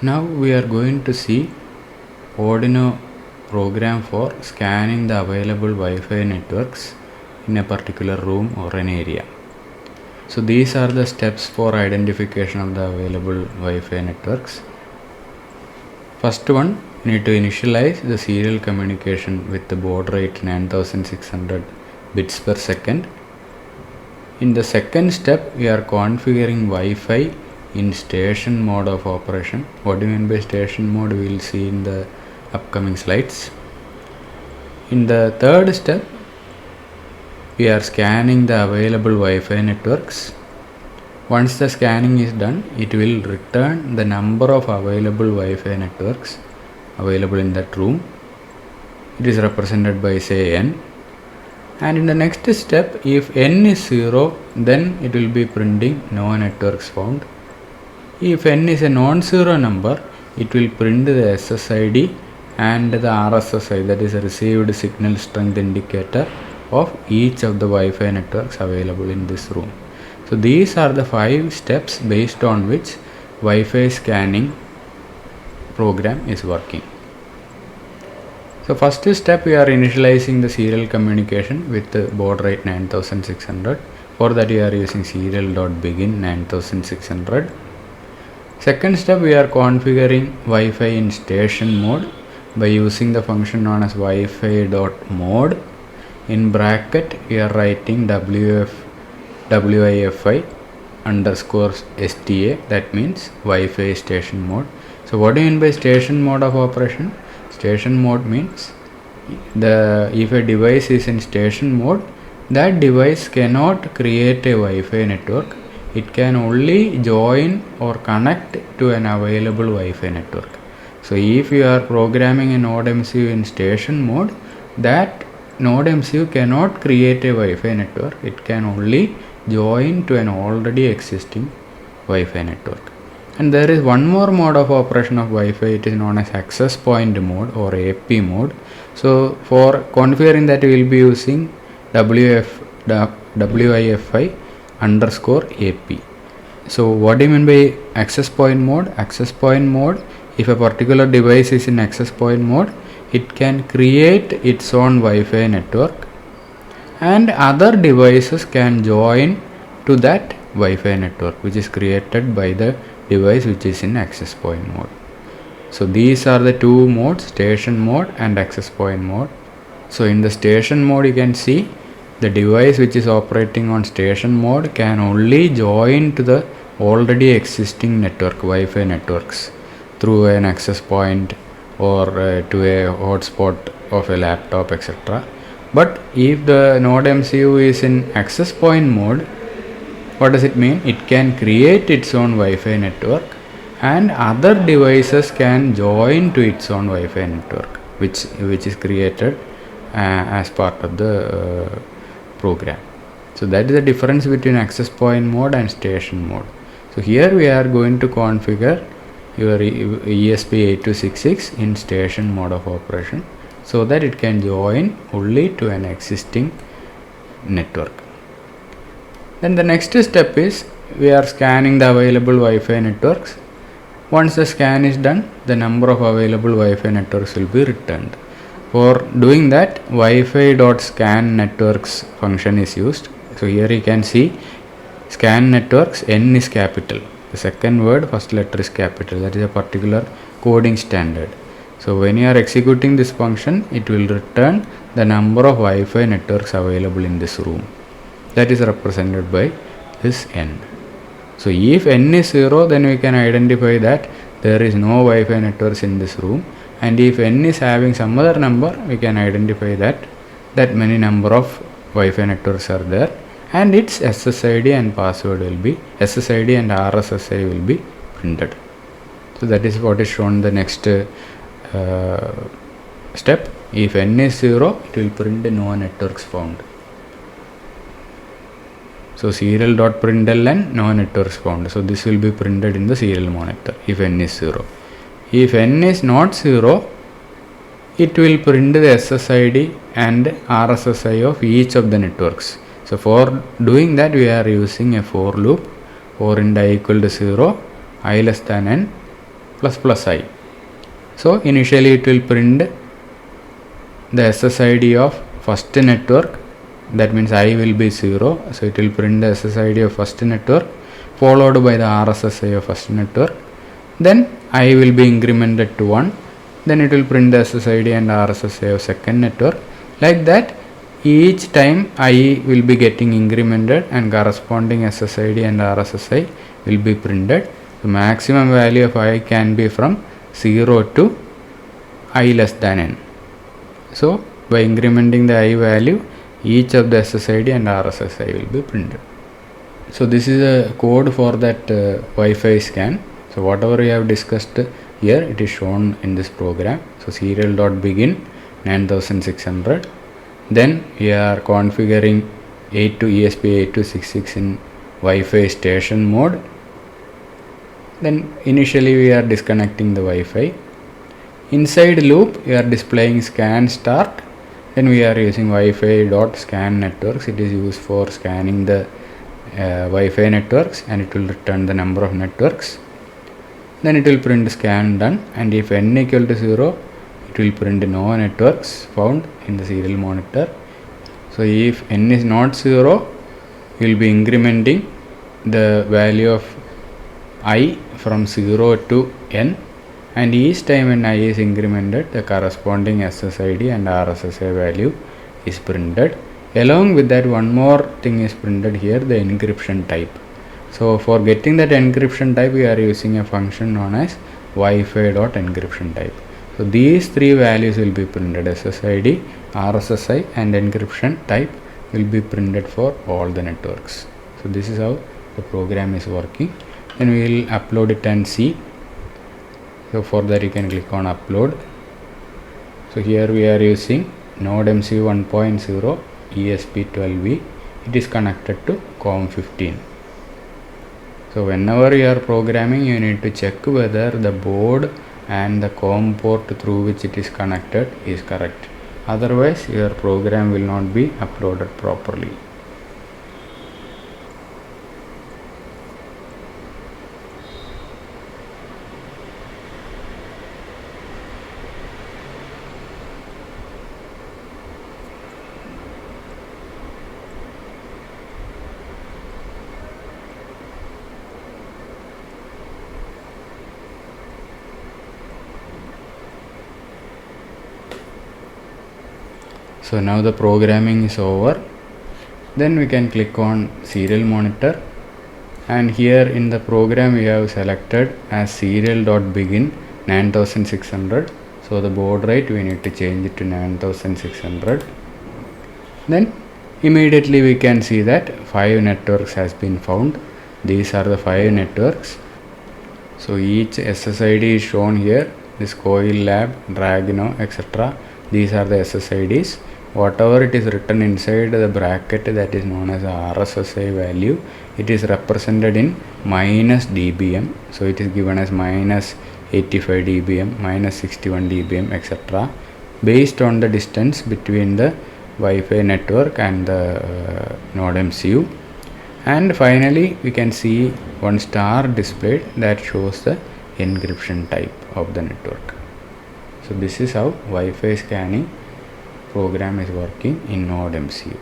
Now we are going to see Arduino program for scanning the available Wi-Fi networks in a particular room or an area. So these are the steps for identification of the available Wi-Fi networks. First one, you need to initialize the serial communication with the baud rate 9600 bits per second. In the second step, we are configuring Wi-Fi in station mode of operation. What do you mean by station mode? We will see in the upcoming slides. In the third step, we are scanning the available Wi-Fi networks. Once the scanning is done, it will return the number of available Wi-Fi networks available in that room. It is represented by say n. And in the next step, if n is 0, then it will be printing no networks found. If n is a non-zero number, it will print the SSID and the RSSI, that is a received signal strength indicator of each of the Wi-Fi networks available in this room. So these are the 5 steps based on which Wi-Fi scanning program is working. So first step, we are initializing the serial communication with the baud rate 9600. For that we are using serial.begin 9600. Second step, we are configuring Wi-Fi in station mode by using the function known as wifi.mode. In bracket, we are writing WiFi underscore STA, that means Wi-Fi station mode. So what do you mean by station mode of operation? Station mode means if a device is in station mode, that device cannot create a Wi-Fi network. It can only join or connect to an available Wi-Fi network. So if you are programming a NodeMCU in station mode, that NodeMCU cannot create a Wi-Fi network. It can only join to an already existing Wi-Fi network. And there is one more mode of operation of Wi-Fi. It is known as access point mode or AP mode. So for configuring that, we will be using WiFi underscore AP. So what do you mean by access point mode? Access point mode, if a particular device is in access point mode, it can create its own Wi-Fi network and other devices can join to that Wi-Fi network which is created by the device which is in access point mode. So these are the two modes, station mode and access point mode. So in the station mode, you can see the device which is operating on station mode can only join to the already existing network, Wi-Fi networks, through an access point or to a hotspot of a laptop, etc. But if the NodeMCU is in access point mode, what does it mean? It can create its own Wi-Fi network and other devices can join to its own Wi-Fi network which is created as part of the program. So that is the difference between access point mode and station mode. So here we are going to configure your ESP8266 in station mode of operation so that it can join only to an existing network. Then the next step is we are scanning the available Wi-Fi networks. Once the scan is done, the number of available Wi-Fi networks will be returned. For doing that, wifi.scan networks function is used. So here you can see scan networks, n is capital. The second word, first letter is capital. That is a particular coding standard. So when you are executing this function, it will return the number of Wi-Fi networks available in this room. That is represented by this n. So if n is 0, then we can identify that there is no Wi-Fi networks in this room. And if n is having some other number, we can identify that many number of Wi-Fi networks are there, and its SSID and password will be, SSID and RSSI will be printed. So that is what is shown in the next step. If n is 0, it will print no networks found. So serial.println no networks found. So this will be printed in the serial monitor if n is 0. If n is not 0, it will print the SSID and RSSI of each of the networks. So for doing that, we are using a for loop. For int I equal to 0, I less than n, plus plus I. So initially it will print the SSID of first network, that means I will be 0, so it will print the SSID of first network followed by the RSSI of first network, then I will be incremented to 1, then it will print the SSID and RSSI of second network. Like that, each time I will be getting incremented and corresponding SSID and RSSI will be printed. The maximum value of I can be from 0 to I less than n. So by incrementing the I value, each of the SSID and RSSI will be printed. So this is a code for that Wi-Fi scan. So whatever we have discussed here, it is shown in this program. So serial.begin 9600. Then we are configuring 8 to ESP8266 in Wi-Fi station mode. Then initially we are disconnecting the Wi-Fi. Inside loop we are displaying scan start. Then we are using Wi-Fi.scan networks. It is used for scanning the Wi-Fi networks, and it will return the number of networks. Then it will print scan done, and if n equal to 0, it will print no networks found in the serial monitor. So if n is not 0, we will be incrementing the value of I from 0 to n, and each time when I is incremented, the corresponding SSID and RSSI value is printed. Along with that, one more thing is printed here, the encryption type. So for getting that encryption type, we are using a function known as Wi-Fi.encryption type. So these three values will be printed: SSID, RSSI and encryption type will be printed for all the networks. So this is how the program is working. Then we will upload it and see. So for that you can click on upload. So here we are using NodeMCU 1.0 ESP12V. It is connected to COM15. So whenever you are programming, you need to check whether the board and the COM port through which it is connected is correct. Otherwise your program will not be uploaded properly. So now the programming is over. Then we can click on serial monitor, and here in the program we have selected as serial.begin 9600. So the baud rate we need to change it to 9600. Then immediately we can see that 5 networks has been found. These are the 5 networks. So each SSID is shown here. This coil lab, Dragino, etc. These are the SSIDs. Whatever it is written inside the bracket, that is known as RSSI value, it is represented in minus dBm. So it is given as minus 85 dBm, minus 61 dBm, etc. based on the distance between the Wi-Fi network and the NodeMCU. And finally we can see one star displayed that shows the encryption type of the network. So this is how Wi-Fi scanning program is working in NodeMCU.